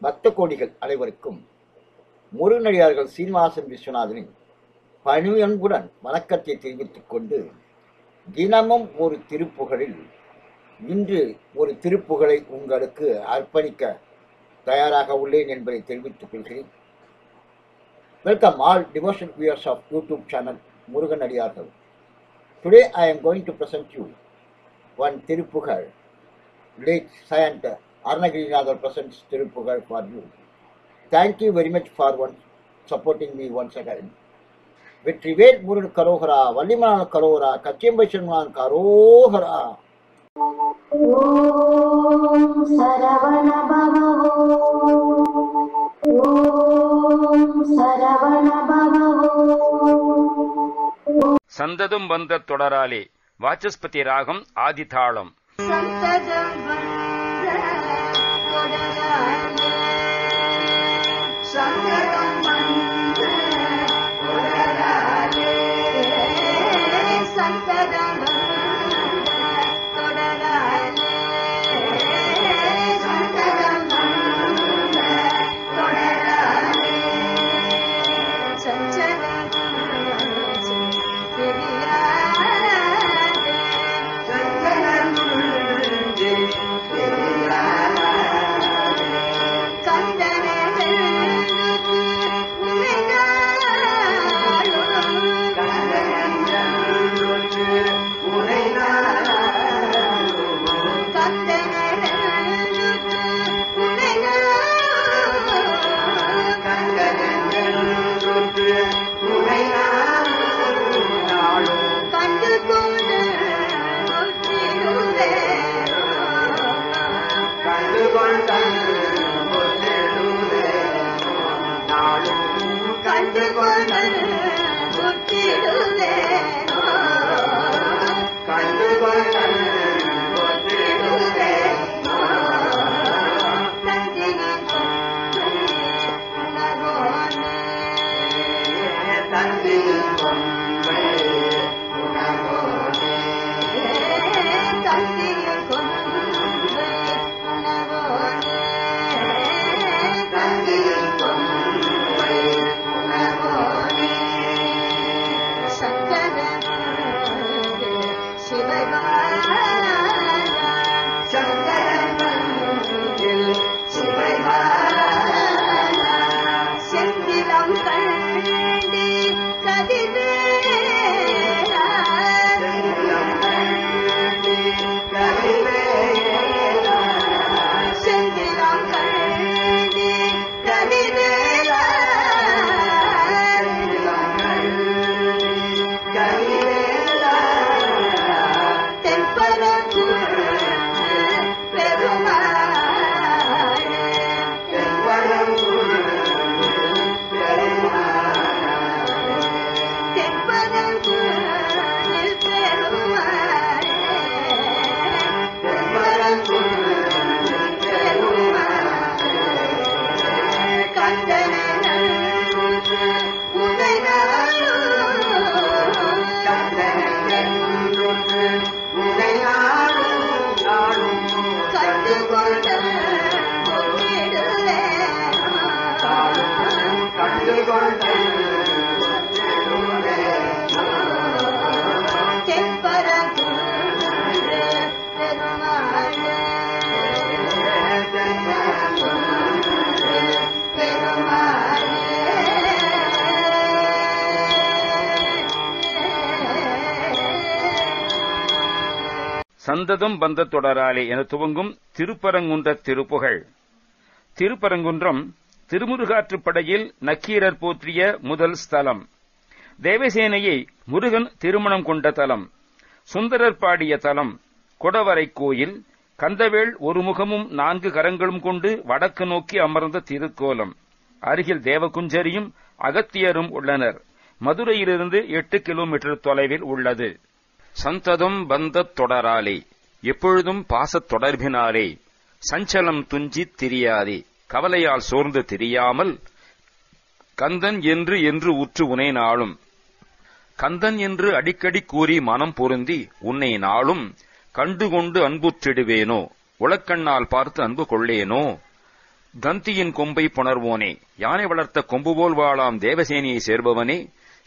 பக்த கோடிகள் அனைவருக்கும் முருகனடியார்கள் சீனிவாசன் விஸ்வநாதனின் பணிவன்புடன் வணக்கத்தை தெரிவித்துக் கொண்டு, தினமும் ஒரு திருப்புகழில் இன்று ஒரு திருப்புகழை உங்களுக்கு அர்ப்பணிக்க தயாராக உள்ளேன் என்பதை தெரிவித்துக் கொள்கிறேன். Welcome all devotional viewers of YouTube channel Murugan Adiyargal. Today I am going to present you one Tiruppugal. Late Saint Arunagirinathar presents Tiruppugal for you. Thank you very much for supporting me once again. Vetrivel Murugan Karohara, Valliman Karohara, Kachimbaishan Karohara. Om Saravana Bhava Om Saravana Bhava. சந்ததம் வந்த தொடராலே வாசஸ்பதி ராகம் ஆதிதாளம். சந்ததம் வந்த தொடராலே சந்ததம் வந்த தொடராலே சந்ததம் வந்த தொடராலே சந்ததம் வந்த தொடராலே சஞ்சலம் சந்ததம் வந்த தொடராலே என துவங்கும் திருப்பரங்குன்ற திருப்புகழ். திருப்பரங்குன்றம் திருமுருகாற்றுப்படையில் நக்கீரர் போற்றிய முதல் ஸ்தலம். தேவசேனையை முருகன் திருமணம் கொண்ட தலம். சுந்தரர் பாடிய தலம். கொடவரை கோயில். கந்தவேள் ஒரு முகமும் 4 கரங்களும் கொண்டு வடக்கு நோக்கி அமர்ந்த திருக்கோலம். அருகில் தேவகுஞ்சரியும் அகத்தியரும் உள்ளனர். மதுரையிலிருந்து 8 கிலோமீட்டர் தொலைவில் உள்ளது. சந்ததம் வந்த தொடராலே, எப்பொழுதும் பாசத் தொடர்பினாலே, சஞ்சலம் துஞ்சித் திரியாதே, கவலையால் சோர்ந்து திரியாமல், கந்தன் என்று என்று உற்று உனை நாளும், கந்தன் என்று அடிக்கடி கூறி மனம் பொருந்தி உன்னை நாளும் கண்டுகொண்டு அன்புற்றிடுவேனோ, உளக்கண்ணால் பார்த்து அன்பு கொள்ளேனோ, தந்தியின் கொம்பை புணர்வோனே, யானை வளர்த்த கொம்பு போல் வாழாம் தேவசேனியை சேர்பவனே,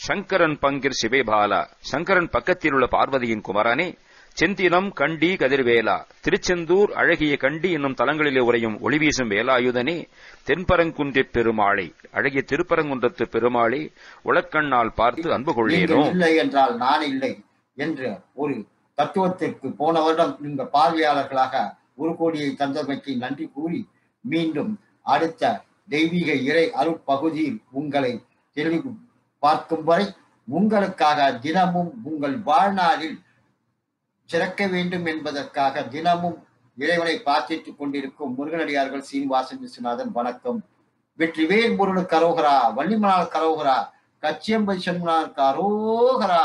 சங்கரன் பங்கிர் சிவேபாலா, சங்கரன் பக்கத்தில் உள்ள பார்வதியின் குமரனே, செந்திலம் கண்டி கதிர்வேலா, திருச்செந்தூர் அழகிய கண்டி என்னும் தலங்களிலே உரையும் ஒளிவீசும் வேலாயுதனே, தென்பரங்குன்றிப் பெருமாளை, அழகிய திருப்பரங்குன்றத்து பெருமாளை உளக்கண்ணால் பார்த்து அன்பு கொள்ளேனோ. இல்லை என்றால் நான் இல்லை என்ற ஒரு தத்துவத்திற்கு போன வருடம் நீங்க பார்வையாளர்களாக 1 கோடியை தந்தமைக்கு நன்றி கூறி மீண்டும் அடுத்த தெய்வீக இறை அருட்பகுதியில் உங்களை தெளிவு பார்க்கும் வரை உங்களுக்காக தினமும் உங்கள் வாழ்நாளில் சிறக்க வேண்டும் என்பதற்காக தினமும் இறைவனை பிரார்த்தித்துக் கொண்டிருக்கும் முருகனடியார்கள் சீனிவாசன் விஸ்வநாதன். வணக்கம். வெற்றிவேல் முருகனுக்கு அரோகரா, வள்ளிமலால் கரோகரா, கச்சியம்பை சண்முனாருக்கு அரோகரா.